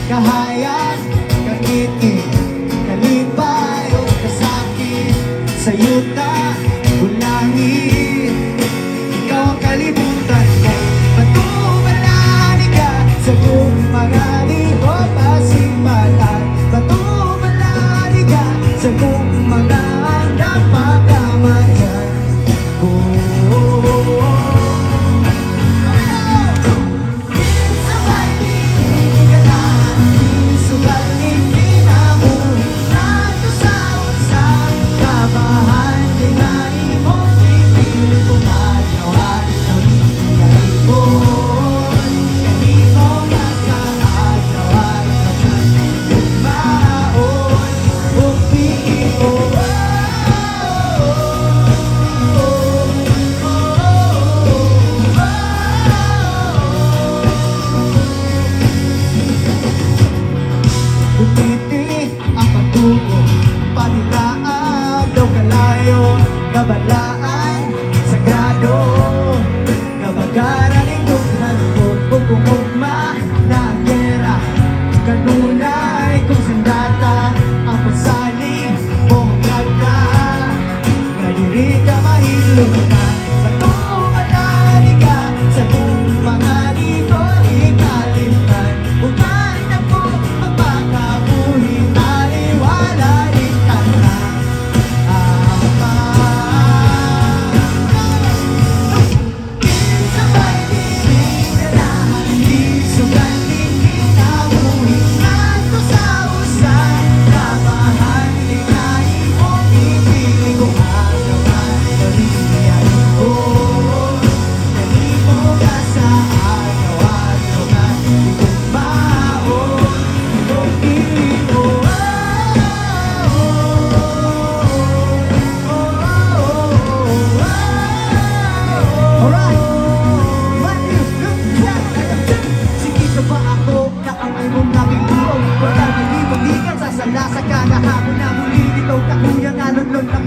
Kahayan, kangiti, kalipay o kasakit, sayuta, ulangin, ikaw ang kalibutan ko. Patumalani ka sa buong mga libo pasimalan. Patumalani ka sa buong mga napakamadyan. Kabalaan, sagrado, kabagaran ng dughan ko. Pagkukugma na gera, kanunay kung sandata, ang pasaling bongag ka, ngadiri ka mahilog ka. Patumalani ka sa buong mga dito ikalimtan. Ugan na po magpakabuhin, taliwala rin ka na. Sa kagahapon na muli nito, kakuyang alon-lon ng